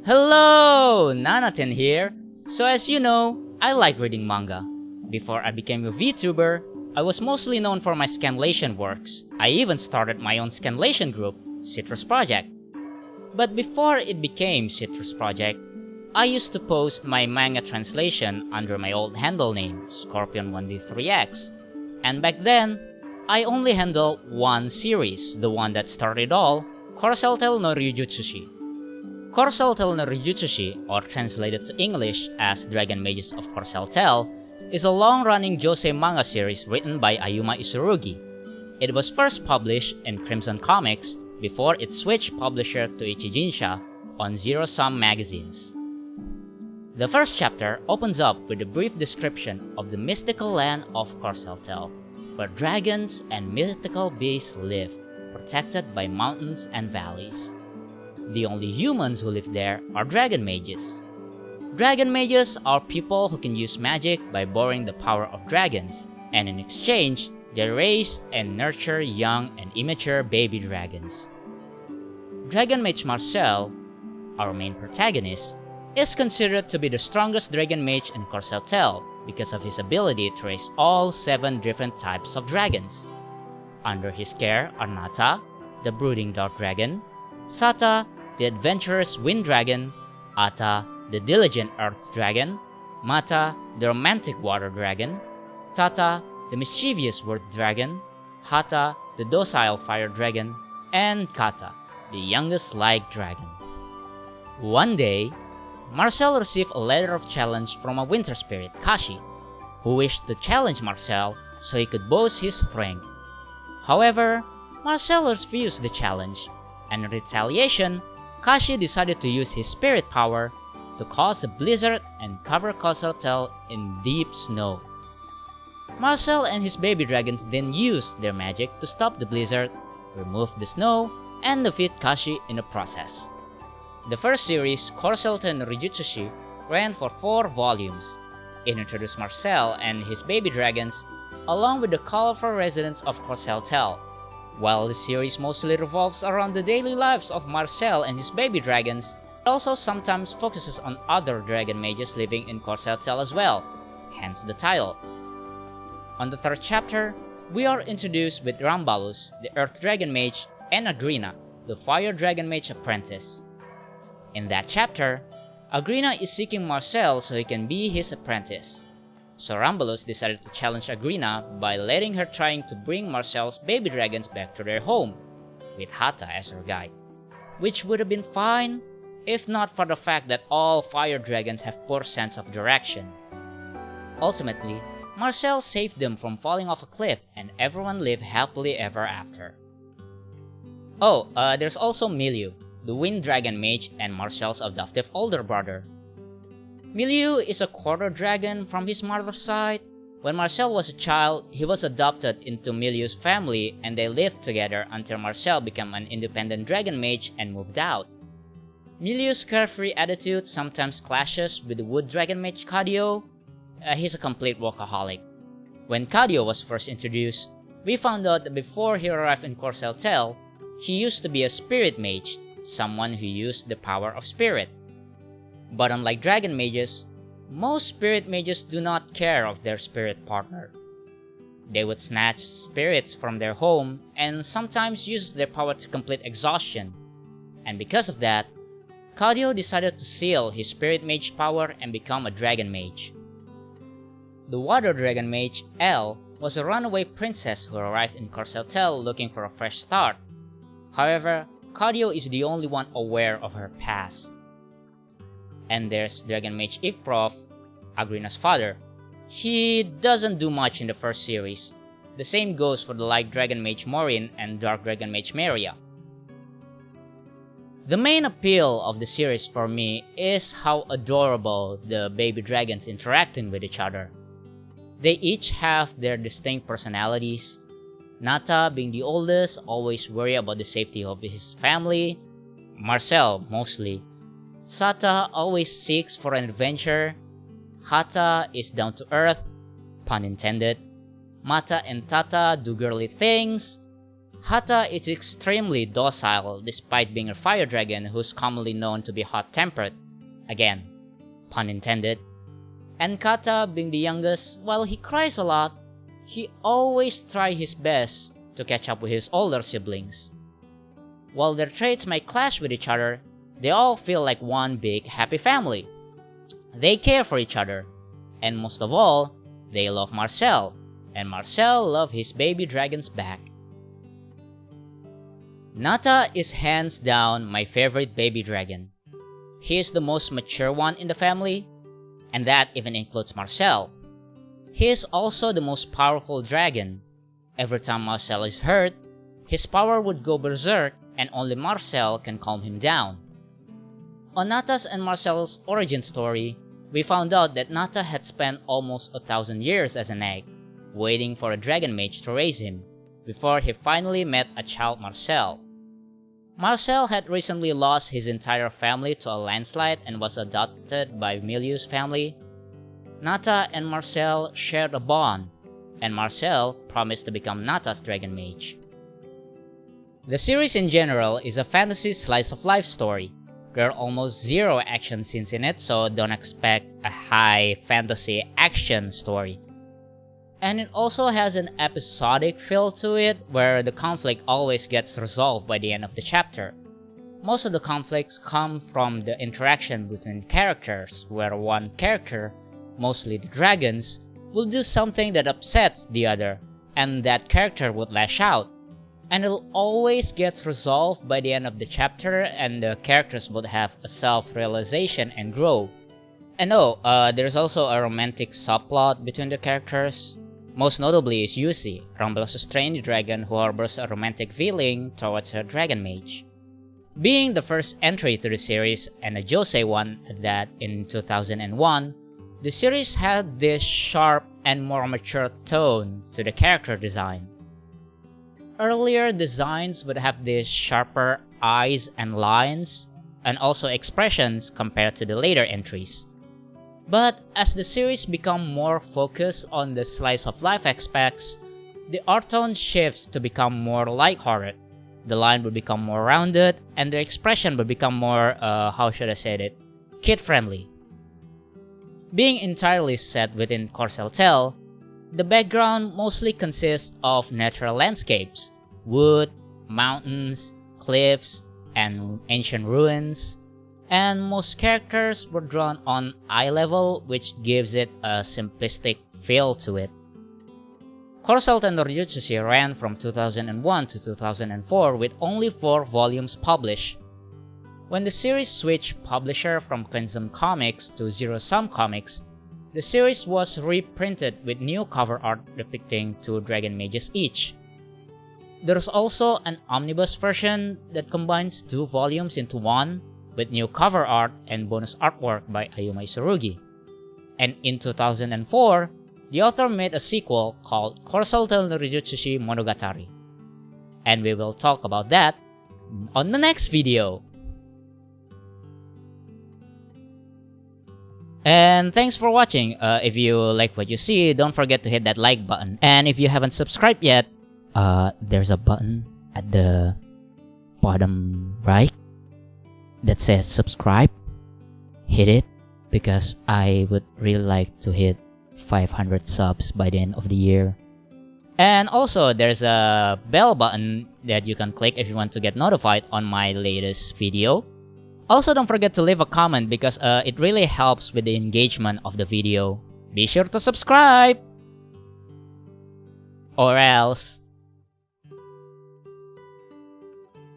Hello! Nanaten here. So as you know, I like reading manga. Before I became a VTuber, I was mostly known for my scanlation works. I even started my own scanlation group, Citrus Project. But before it became Citrus Project, I used to post my manga translation under my old handle name, Scorpion1D3X. And back then, I only handled one series, the one that started it all, Corseltel no Ryujutsushi. Corseltel no Ryujutsushi, or translated to English as Dragon Mages of Corseltel, is a long-running josei manga series written by Ayuma Isurugi. It was first published in Crimson Comics before it switched publisher to Ichijinsha on Zero Sum magazines. The first chapter opens up with a brief description of the mystical land of Corseltel, where dragons and mythical beasts live, protected by mountains and valleys. The only humans who live there are dragon mages. Dragon mages are people who can use magic by borrowing the power of dragons, and in exchange, they raise and nurture young and immature baby dragons. Dragon Mage Marcel, our main protagonist, is considered to be the strongest dragon mage in Corseltel because of his ability to raise all 7 different types of dragons. Under his care are Nata, the brooding dark dragon, Sata, the adventurous wind dragon, Ata, the diligent earth dragon, Mata, the romantic water dragon, Tata, the mischievous wood dragon, Hata, the docile fire dragon, and Kata, the youngest light dragon. One day, Marcel received a letter of challenge from a winter spirit, Kashi, who wished to challenge Marcel so he could boast his strength. However, Marcel refused the challenge, and in retaliation, Kashi decided to use his spirit power to cause a blizzard and cover Corseltel in deep snow. Marcel and his baby dragons then used their magic to stop the blizzard, remove the snow, and defeat Kashi in the process. The first series, Corseltel no Ryujutsushi, ran for 4 volumes. It introduced Marcel and his baby dragons, along with the colorful residents of Corseltel. While the series mostly revolves around the daily lives of Marcel and his baby dragons, it also sometimes focuses on other dragon mages living in Corseltel as well, hence the title. On the 3rd chapter, we are introduced with Rambalus, the earth dragon mage, and Agrina, the fire dragon mage apprentice. In that chapter, Agrina is seeking Marcel so he can be his apprentice. So Rambalus decided to challenge Agrina by letting her trying to bring Marcel's baby dragons back to their home, with Hata as her guide. Which would have been fine, if not for the fact that all fire dragons have poor sense of direction. Ultimately, Marcel saved them from falling off a cliff and everyone lived happily ever after. Oh, there's also Milieu, the wind dragon mage and Marcel's adoptive older brother. Milieu is a quarter dragon from his mother's side. When Marcel was a child, he was adopted into Milieu's family and they lived together until Marcel became an independent dragon mage and moved out. Milieu's carefree attitude sometimes clashes with the wood dragon mage Cadio. He's a complete workaholic. When Cadio was first introduced, we found out that before he arrived in Corseltel, he used to be a spirit mage, someone who used the power of spirit. But unlike dragon mages, most spirit mages do not care of their spirit partner. They would snatch spirits from their home and sometimes use their power to complete exhaustion. And because of that, Cadio decided to seal his spirit mage power and become a dragon mage. The water dragon mage, Elle, was a runaway princess who arrived in Corseltel looking for a fresh start. However, Cadio is the only one aware of her past. And there's Dragon Mage Ifprof, Agrina's father. He doesn't do much in the first series. The same goes for the Light Dragon Mage Morin and Dark Dragon Mage Maria. The main appeal of the series for me is how adorable the baby dragons interacting with each other. They each have their distinct personalities. Nata, being the oldest, always worry about the safety of his family. Marcel, mostly. Sata always seeks for an adventure. Hata is down to earth, pun intended. Mata and Tata do girly things. Hata is extremely docile despite being a fire dragon who's commonly known to be hot-tempered. Again, pun intended. And Kata, being the youngest, while he cries a lot, he always tries his best to catch up with his older siblings. While their traits may clash with each other, they all feel like one big happy family. They care for each other, and most of all, they love Marcel, and Marcel loves his baby dragons back. Nata is hands down my favorite baby dragon. He is the most mature one in the family, and that even includes Marcel. He is also the most powerful dragon. Every time Marcel is hurt, his power would go berserk and only Marcel can calm him down. On Nata's and Marcel's origin story, we found out that Nata had spent almost 1,000 years as an egg, waiting for a dragon mage to raise him, before he finally met a child Marcel. Marcel had recently lost his entire family to a landslide and was adopted by Miliu's family. Nata and Marcel shared a bond, and Marcel promised to become Nata's dragon mage. The series in general is a fantasy slice-of-life story. There are almost zero action scenes in it, so don't expect a high fantasy action story. And it also has an episodic feel to it, where the conflict always gets resolved by the end of the chapter. Most of the conflicts come from the interaction between characters, where one character, mostly the dragons, will do something that upsets the other, and that character would lash out. And it'll always get resolved by the end of the chapter, and the characters would have a self-realization and grow. And there's also a romantic subplot between the characters. Most notably is Yusi, Rumble's strange dragon who harbors a romantic feeling towards her dragon mage. Being the first entry to the series, and a Josei one at that in 2001, the series had this sharp and more mature tone to the character designs. Earlier designs would have these sharper eyes and lines, and also expressions compared to the later entries. But as the series become more focused on the slice-of-life aspects, the art tone shifts to become more lighthearted. The line will become more rounded, and the expression will become more, kid-friendly. Being entirely set within Corseltel, the background mostly consists of natural landscapes, wood, mountains, cliffs, and ancient ruins. And most characters were drawn on eye level, which gives it a simplistic feel to it. Corseltel Ryujutsushi ran from 2001 to 2004 with only 4 volumes published. When the series switched publisher from Quantum Comics to Zero Sum Comics, the series was reprinted with new cover art depicting 2 dragon mages each. There's also an omnibus version that combines 2 volumes into one, with new cover art and bonus artwork by Ayumi Tsurugi. And in 2004, the author made a sequel called Corseltel Ryujutsushi Monogatari. And we will talk about that on the next video. And thanks for watching. If you like what you see, don't forget to hit that like button. And if you haven't subscribed yet, there's a button at the bottom right that says subscribe. Hit it, because I would really like to hit 500 subs by the end of the year. And also there's a bell button that you can click if you want to get notified on my latest video. Also, don't forget to leave a comment, because it really helps with the engagement of the video. Be sure to subscribe, or else